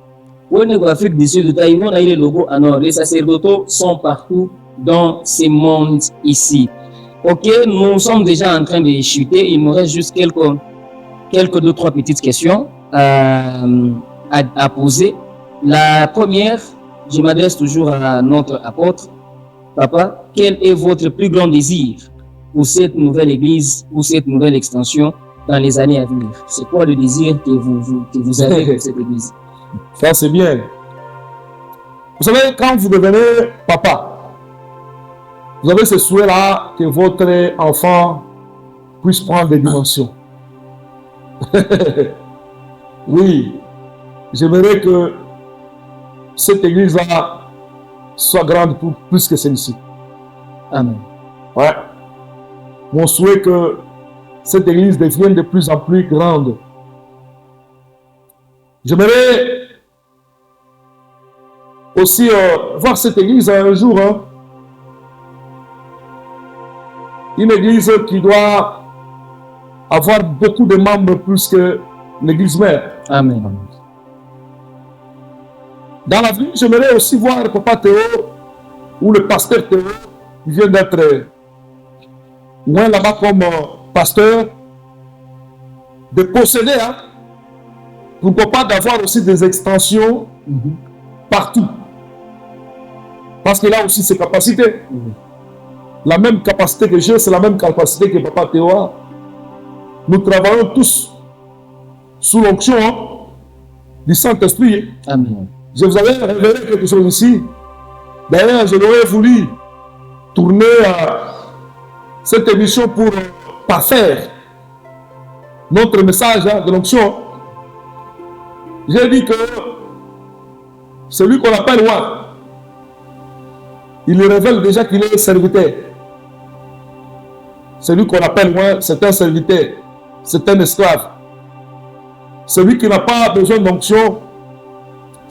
Où est l'Afrique du Sud, où on a le logo en or. Les sacerdotaux sont partout dans ces mondes ici. Ok, nous sommes déjà en train de chuter. Il me reste juste quelques deux, trois petites questions à poser. La première, je m'adresse toujours à notre apôtre. Papa, quel est votre plus grand désir pour cette nouvelle église, pour cette nouvelle extension dans les années à venir? C'est quoi le désir que vous avez pour cette église? Ça, c'est bien. Vous savez, quand vous devenez papa, vous avez ce souhait-là que votre enfant puisse prendre des dimensions. Oui, j'aimerais que cette église-là soit grande pour plus que celle-ci. Amen. Ouais. Mon souhait est que cette église devienne de plus en plus grande. J'aimerais aussi voir cette église un jour. Une église qui doit avoir beaucoup de membres plus que l'église mère. Amen. Dans l'avenir, j'aimerais aussi voir Papa Théo ou le pasteur Théo qui vient d'être loin là-bas comme pasteur, de posséder, pourquoi pas d'avoir aussi des extensions partout. Parce qu'il a aussi ses capacités. La même capacité que j'ai, c'est la même capacité que Papa Théo a. Nous travaillons tous sous l'onction du Saint-Esprit. Amen. Je vous avais révélé quelque chose ici. D'ailleurs, je l'aurais voulu tourner cette émission pour parfaire notre message de l'onction. J'ai dit que celui qu'on appelle Ouan, il révèle déjà qu'il est serviteur. Celui qu'on appelle Ouan, c'est un serviteur, c'est un esclave. Celui qui n'a pas besoin d'onction,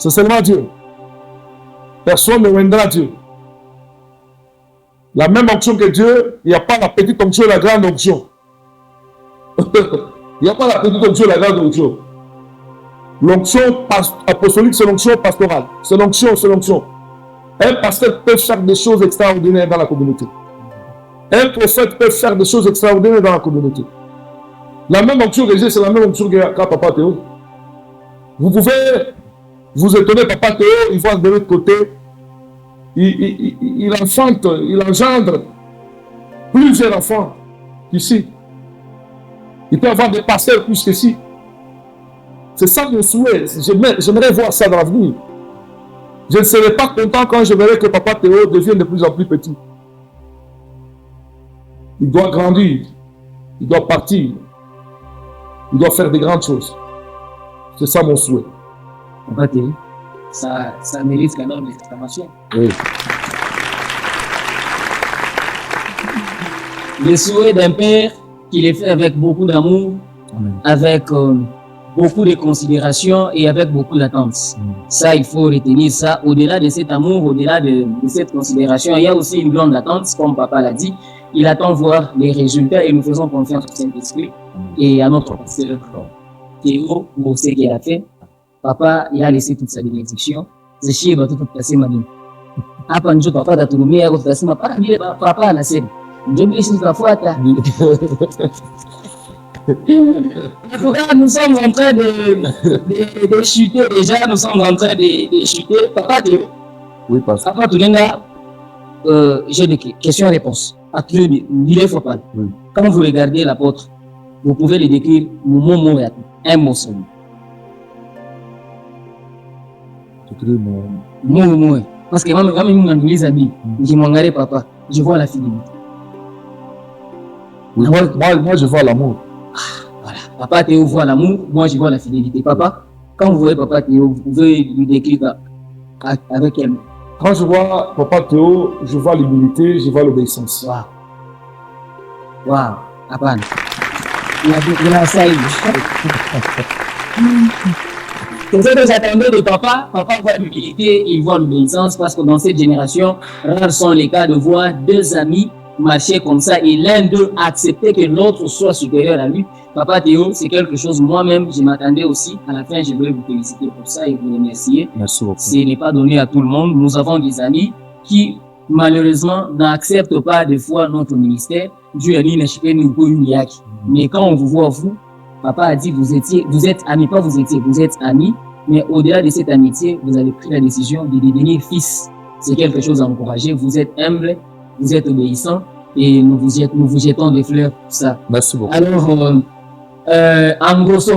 C'est seulement Dieu. Personne ne viendra à Dieu. La même onction que Dieu, il n'y a pas la petite onction et la grande onction. Il n'y a pas la petite onction et la grande onction. L'onction apostolique, c'est l'onction pastorale. C'est l'onction, c'est l'onction. Un pasteur peut faire des choses extraordinaires dans la communauté. Un prophète peut faire des choses extraordinaires dans la communauté. La même onction que j'ai, c'est la même onction qu'a Papa Théo. Vous pouvez vous étonner, Papa Théo, il voit de l'autre côté, il enfante, il engendre plusieurs enfants ici. Il peut avoir des pasteurs plus qu'ici. C'est ça mon souhait. J'aimerais voir ça dans l'avenir. Je ne serai pas content quand je verrai que Papa Théo devienne de plus en plus petit. Il doit grandir. Il doit partir. Il doit faire des grandes choses. C'est ça mon souhait. Papa Théo, ça mérite quand même l'exclamation. Oui. Le souhait d'un père qui les fait avec beaucoup d'amour, avec beaucoup de considération et avec beaucoup d'attente. Ça, il faut retenir ça. Au-delà de cet amour, au-delà de cette considération, il y a aussi une grande attente, comme Papa l'a dit. Il attend voir les résultats et nous faisons confiance au Saint-Esprit et à notre pasteur Théo pour ce qu'il a fait. Papa, il a laissé toute sa bénédiction. C'est chier, il va tout passer ma vie. Après, nous, papa, tu as tout le monde, papa, a laissé. Je me laisse la foi. Nous sommes en train de chuter déjà, nous sommes en train de chuter. Papa, Théo. Oui, pasteur. Papa, j'ai des questions-réponses. Il faut pas. Quand vous regardez l'apôtre, vous pouvez le décrire mot et un mot seul. Mot. Parce que quand même, les amis, je m'en arrête, papa, je vois la fidélité. Oui, moi, je vois l'amour. Voilà. Papa Théo voit l'amour, moi je vois la fidélité. Papa, quand vous voyez Papa Théo, vous pouvez lui décrire avec quel mot? Quand je vois Papa Théo, je vois l'humilité, je vois l'obéissance. Waouh. Papa. Il a ça. C'est ce que j'attendais de papa. Papa voit l'humilité, il voit l'obéissance, parce que dans cette génération, rares sont les cas de voir deux amis marcher comme ça et l'un d'eux accepter que l'autre soit supérieur à lui. Papa Théo, c'est quelque chose, moi-même, je m'attendais aussi. À la fin, je voulais vous féliciter pour ça et vous remercier. Merci beaucoup. Ce n'est pas donné à tout le monde. Nous avons des amis qui, malheureusement, n'acceptent pas des fois notre ministère. Dieu a dit, mais quand on vous voit, vous, papa a dit, vous êtes amis, pas vous êtes amis, mais au-delà de cette amitié, vous avez pris la décision de devenir fils. C'est quelque chose à encourager. Vous êtes humble, vous êtes obéissant et nous vous jetons des fleurs pour ça. Merci beaucoup. Alors, en grosso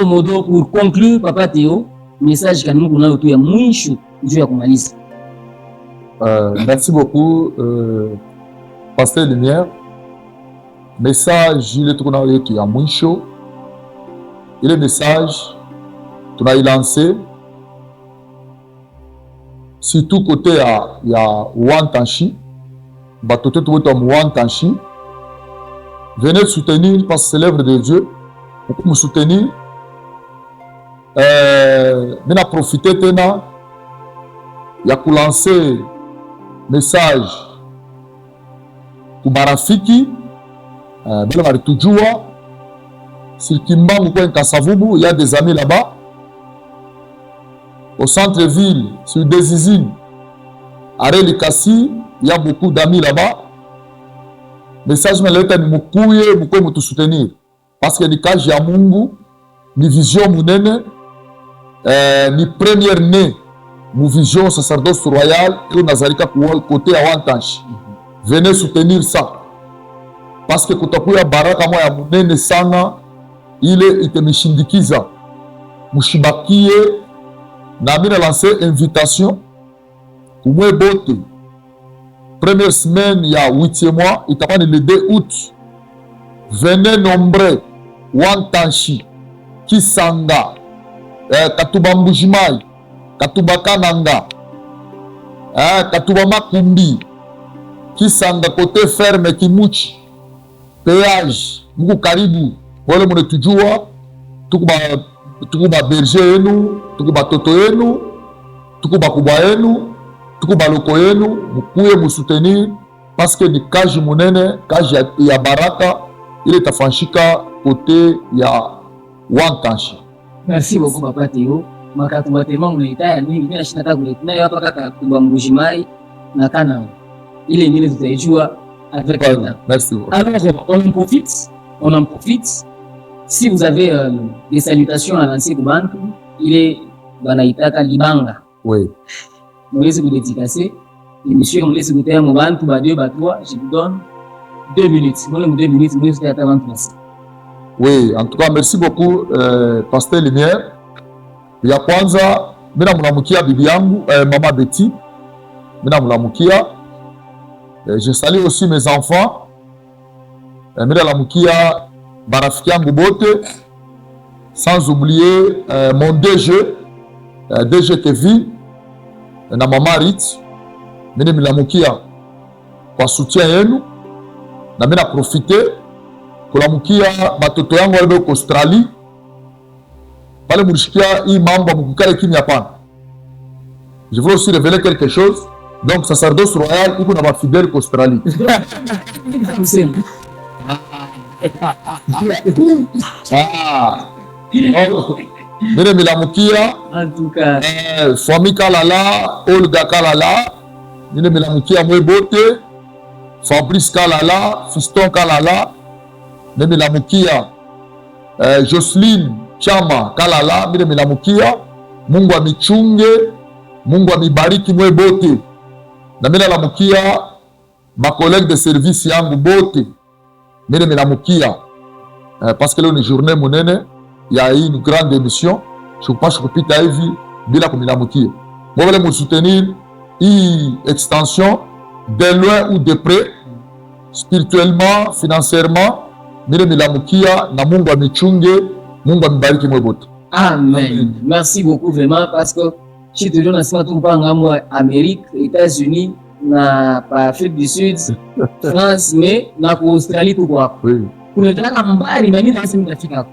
modo, pour conclure, Papa Théo, message que nous avons eu à Mouichou, Dieu a commencé. Merci beaucoup, Pasteur Lumière. Message, il est tourné à Mouichou. Et le message, tu as lancé. Surtout côté il y a Wantanchi, Batote Wantanchi. Venez soutenir parce que c'est l'œuvre de Dieu. Pour me soutenir, mais à profiter tena, il y a lancer message pour Barafiki, Bela Tujua, sur Kimbangu ou Kassavubu, il y a des amis là-bas. Au centre-ville, sur des usines, à Relikasi, il y a beaucoup d'amis là-bas. Message me l'a ni mukouye, mukouye te soutenir. Parce que ni kaji ya Mungu, ni vision munene, ni première née, ni vision sacerdoce royal, et Nazarika côté à Wantanchi. Venez soutenir ça. Parce que kutakuya baraka moya munene sana, il est mishindikiza. Mushibakie, Namina lancé invitation pour moi bote. Première semaine, il y a 8e mois, il t'a pas le 2 août. Venez nombreux, Wantanchi, Kisanga, Katuba Mbujimai, Katuba Kananga, Katuba Makumbi, Kisanga côté ferme Kimuchi, péage, Muku Karibu, wale mune tujua, tukuba tuku ba berger yenu, tuku ba toto yenu, tuku ba kubwa yenu, tuku ba loko yenu, mukuye musoutenir parce que ni kaji munene, kaji ya baraka, ile tafanshika kote ya Wankanshi. Merci beaucoup Papa Théo. Makatumba tellement mnaita mingi mimi nashinda kuletina hapa kaka kutumba Mbujimai na kana. Ile nyingine tutaijua avec elle. Merci beaucoup. Alors on en profite. Si vous avez des salutations à lancer pour banque, il est banaitaka libanga. Oui. Vous laissez vous dédicacer. Monsieur, on laisse vous taire mon banque, ba deux, ba trois, je vous donne 2 minutes. Vous voulez 2 minutes, vous laissez attendre place. Oui, en tout cas, merci beaucoup, Pasteur Lumière. Ya kwanza, mina mnamukia bibi yangu, Maman Betty. Mina mnamukia. Je salue aussi mes enfants. Mina mnamukia barafiki yangu bote. Sans oublier mon DG, DG Kevin, na Maman Rit. Mina mnamukia kwa soutien yenu. Na mina profiter kulamukia batoto yangu wale kwa Australie. Pale mulishikia hii mambo mukukale kimya hapana. Je veux aussi révéler quelque chose. Donc sacerdoce royal iko na ba fidèle kwa Australie. Mine milamukia En tout cas, Swami Kalala, Olga Kalala, mine milamukia Mwebote, Fabrice Kalala, Fiston Kalala, mine milamukia Jocelyne Chama Kalala, mine milamukia. Mungu amichunge, Mungu amibariki Mwebote. Na mine milamukia ma collègue de service yangu bote, mine milamukia parce que leo ni journée monene, il y a une grande émission. Je pense que kupita hivi bila kumilamukia. Moi vale me soutenir hii extension de loin ou de près, spirituellement, financièrement, mine milamukia na Mungu amichunge, Mungu amibariki Mwebote. amen. Merci beaucoup vraiment parce que je te donne ça tout pas moi Amérique, États-Unis, na pa Afrique du Sud, France, mais na ko Australie tout quoi. Oui. Kunataka mbali na mimi nasema nitafika.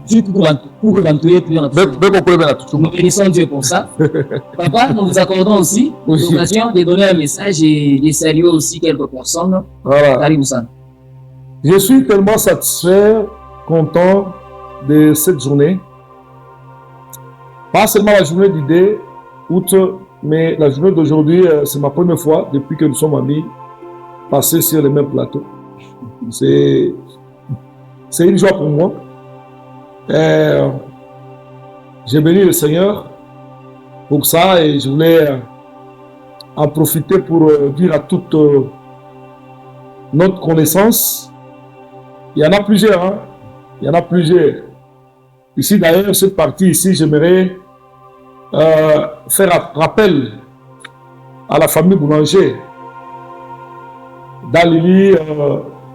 Dieu pour l'entourer plus en Beko kule bena tuchunga. Nous bénissons Dieu pour ça. Papa, nous vous accordons aussi l'occasion de donner un message et de saluer aussi quelques personnes. Voilà. Karibu sana. Je suis tellement satisfait, content de cette journée. Pas seulement la journée d'idée, août, mais la journée d'aujourd'hui, c'est ma première fois depuis que nous sommes amis, passés sur le même plateau. C'est une joie pour moi. J'ai béni le Seigneur pour ça et je voulais en profiter pour dire à toute notre connaissance. Il y en a plusieurs, hein? Il y en a plusieurs. Ici d'ailleurs, cette partie ici, j'aimerais faire rappel à la famille Boulanger. Dalili,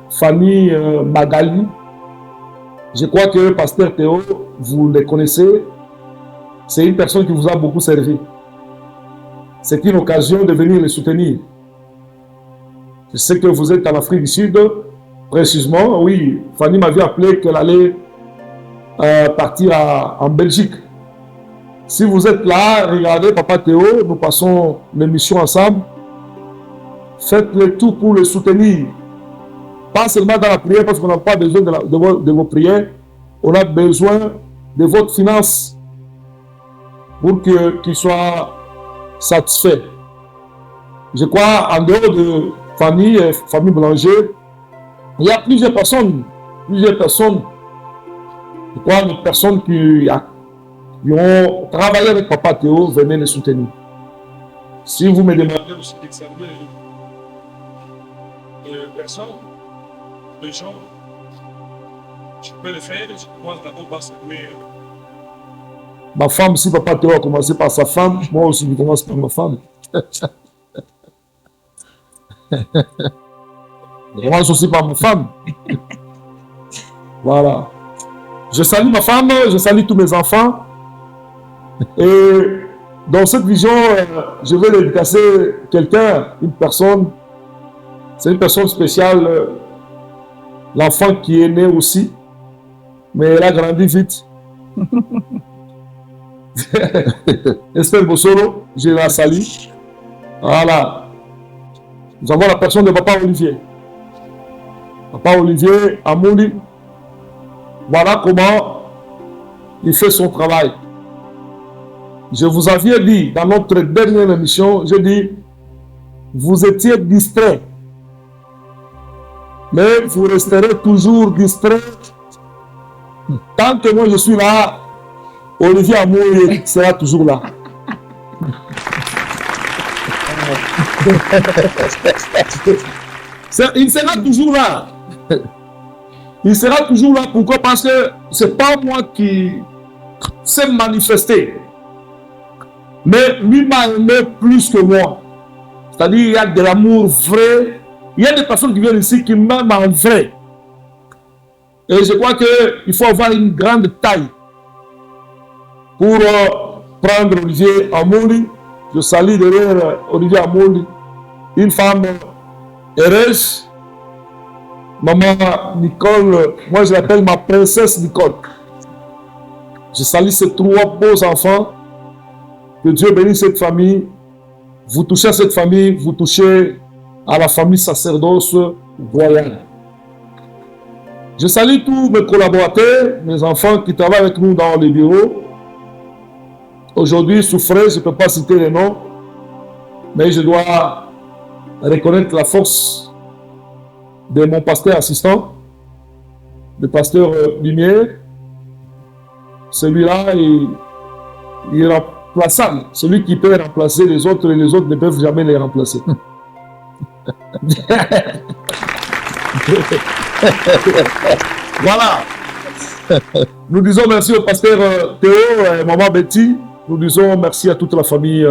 Fanny, Magali. Je crois que Pasteur Théo, vous le connaissez, c'est une personne qui vous a beaucoup servi. C'est une occasion de venir les soutenir. Je sais que vous êtes en Afrique du Sud, précisément. Oui, Fanny m'avait appelé qu'elle allait partir en Belgique. Si vous êtes là, regardez Papa Théo, nous passons l'émission ensemble. Faites le tout pour le soutenir. Pas seulement dans la prière, parce qu'on n'a pas besoin de vos prières, on a besoin de votre finance pour qu'il soit satisfait. Je crois, en dehors de famille Boulanger, il y a plusieurs personnes. Je crois des personnes qui ont travaillé avec Papa Théo, venez les soutenir. Si vous me demandez aussi d'examiner personnes, les gens, je peux le faire, je commence d'abord par saluer ma femme. Si Papa Théo a commencé par sa femme, moi aussi je commence par ma femme. Je commence aussi par ma femme. Voilà. Je salue ma femme, je salue tous mes enfants. Et dans cette vision, je vais dédicacer quelqu'un, une personne. C'est une personne spéciale. L'enfant qui est né aussi, mais elle a grandi vite. Esther Bossoro, je la salue. Voilà. Nous avons la personne de Papa Olivier. Papa Olivier Amouli. Voilà comment il fait son travail. Je vous avais dit dans notre dernière émission, je dis, vous étiez distrait. Mais vous resterez toujours distrait. Tant que moi je suis là, Olivier Amouli sera toujours là. Il sera toujours là. Il sera toujours là. Pourquoi? Parce que ce n'est pas moi qui sais manifester. Mais lui m'a aimé plus que moi. C'est-à-dire il y a de l'amour vrai. Il y a des personnes qui viennent ici qui m'aiment en vrai. Et je crois qu'il faut avoir une grande taille pour prendre Olivier Amouli. Je salue derrière Olivier Amouli une femme heureuse. Maman Nicole, moi je l'appelle ma princesse Nicole. Je salue ces trois beaux enfants. Que Dieu bénisse cette famille. Vous touchez à cette famille, vous touchez à la famille sacerdoce royale. Je salue tous mes collaborateurs, mes enfants qui travaillent avec nous dans les bureaux. Aujourd'hui, souffrez, je ne peux pas citer les noms, mais je dois reconnaître la force de mon pasteur assistant, le pasteur Lumière. Celui-là, il est remplaçable. Celui qui peut remplacer les autres et les autres ne peuvent jamais les remplacer. Voilà. Nous disons merci au pasteur Théo et maman Betty. Nous disons merci à toute la famille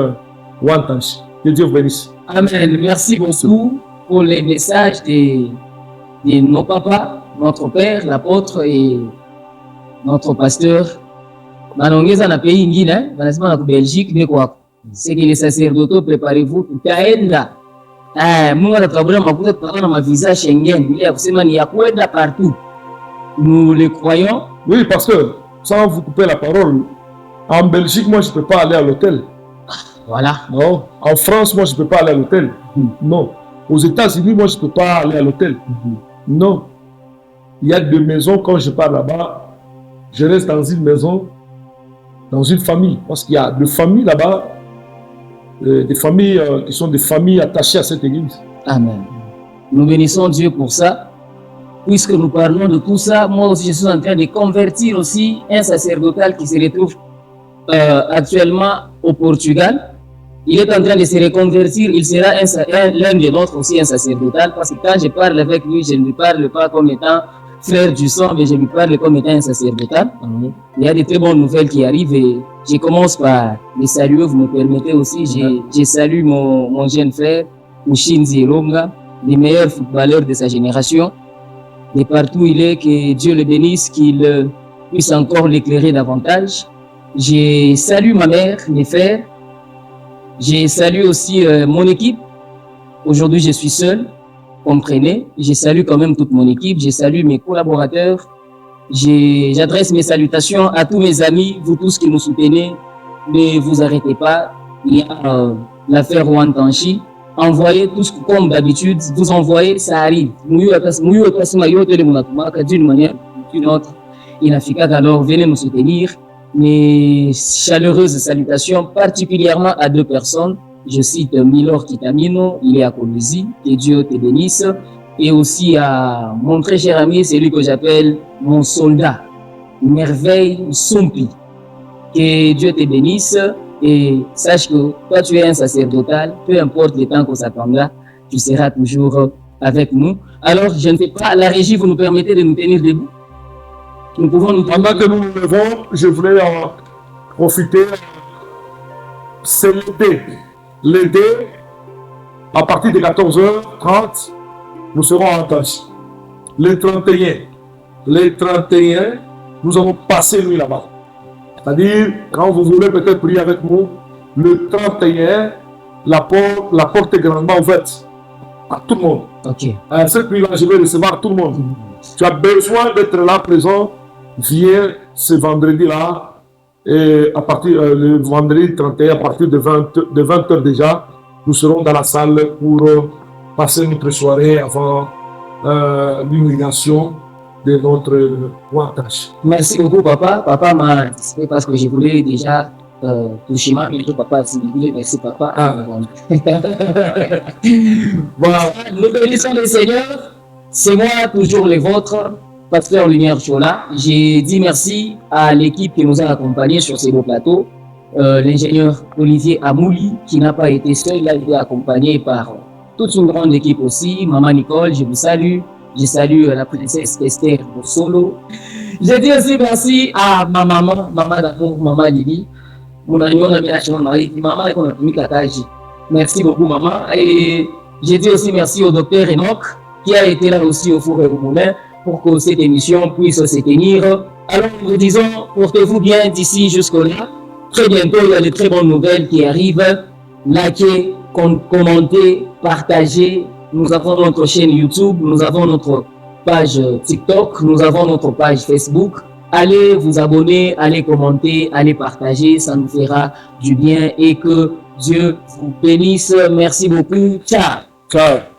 Wantanchi. Que Dieu vous bénisse. Amen. Merci beaucoup pour les messages de nos papas, notre père, l'apôtre et notre pasteur. Manongeza na pays ingine, wanasema na Belgique ni kwako. C'est que les sacerdotes, préparez-vous, tutaenda. Mungu anatuabudia makuta, tutakuwa na mavisa Schengen. Ile ya kusema ni ya kwenda partout. Nous le croyons. Oui, parce que, sans vous couper la parole, en Belgique, moi, je ne peux pas aller à l'hôtel. Voilà. Non. En France, moi, je ne peux pas aller à l'hôtel. Non. Aux États-Unis, moi, je ne peux pas aller à l'hôtel. Non. Il y a des maisons, quand je pars là-bas, je reste dans une maison, dans une famille. Parce qu'il y a des familles là-bas, des familles qui sont des familles attachées à cette église. Amen. Nous bénissons Dieu pour ça. Puisque nous parlons de tout ça, moi aussi je suis en train de convertir aussi un sacerdotal qui se retrouve actuellement au Portugal. Il est en train de se reconvertir, il sera l'un des nôtres aussi un sacerdotal, parce que quand je parle avec lui, je ne lui parle pas comme étant frère du sang, mais je lui parle comme étant un sacerdotal. Il y a de très bonnes nouvelles qui arrivent et je commence par les saluer, vous me permettez aussi. Je salue mon jeune frère, Ushinzi Ronga, le meilleur footballeur de sa génération. Et partout où il est, que Dieu le bénisse, qu'il puisse encore l'éclairer davantage. Je salue ma mère, mes frères. Je salue aussi mon équipe. Aujourd'hui, je suis seul, comprenez. Je salue quand même toute mon équipe. Je salue mes collaborateurs. J'adresse mes salutations à tous mes amis, vous tous qui nous soutenez. Ne vous arrêtez pas. Il y a l'affaire Wantanchi. Envoyez tout ce que, comme d'habitude, vous envoyez, ça arrive. D'une manière ou d'une autre, inefficace. Alors, venez nous soutenir. Mes chaleureuses salutations, particulièrement à deux personnes. Je cite Milor Kitamino, il est à Colosie, que Dieu te bénisse. Et aussi à mon très cher ami, celui que j'appelle mon soldat, Merveille Sompi. Que Dieu te bénisse. Et sache que toi, tu es un sacerdotal, peu importe le temps qu'on s'attendra, tu seras toujours avec nous. Alors, je ne sais pas, la régie, vous nous permettez de nous tenir debout? Nous pouvons nous tenir. Pendant que nous nous levons, je voulais en profiter. C'est l'été. L'été, à partir de 14h30, nous serons en tâche. Les 31, nous allons passer nuit là-bas. C'est-à-dire, quand vous voulez peut-être prier avec nous, le 31, la porte est grandement ouverte à tout le monde. Ok. Cette nuit-là, je vais recevoir tout le monde. Tu as besoin d'être là présent. Viens ce vendredi-là Et à partir le vendredi 31, à partir de 20h déjà, nous serons dans la salle pour passer notre soirée avant l'humiliation de notre Ouattache. Merci beaucoup, papa. Papa m'a anticipé parce que je voulais déjà toucher ma mais papa a dit merci, papa. Ah. Voilà. Nous bénissons le Seigneur. C'est moi, toujours les vôtres, Pasteur Lumière Chola. J'ai dit merci à l'équipe qui nous a accompagnés sur ces beaux plateaux. L'ingénieur Olivier Amouli, qui n'a pas été seul, il a été accompagné par toute une grande équipe aussi. Maman Nicole, je vous salue. Je salue la princesse Esther Bossolo. Je dis aussi merci à ma maman, maman d'amour, maman Lili. Mon ami, on a mis la chambre, maman, et qu'on a mis Kataji. Merci beaucoup, maman. Et je dis aussi merci au docteur Enoch, qui a été là aussi au four et au moulin pour que cette émission puisse se tenir. Alors, nous disons, portez-vous bien d'ici jusque-là. Très bientôt, il y a de très bonnes nouvelles qui arrivent. Likez, commentez, partagez. Nous avons notre chaîne YouTube, nous avons notre page TikTok, nous avons notre page Facebook. Allez vous abonner, allez commenter, allez partager, ça nous fera du bien et que Dieu vous bénisse. Merci beaucoup. Ciao. Ciao.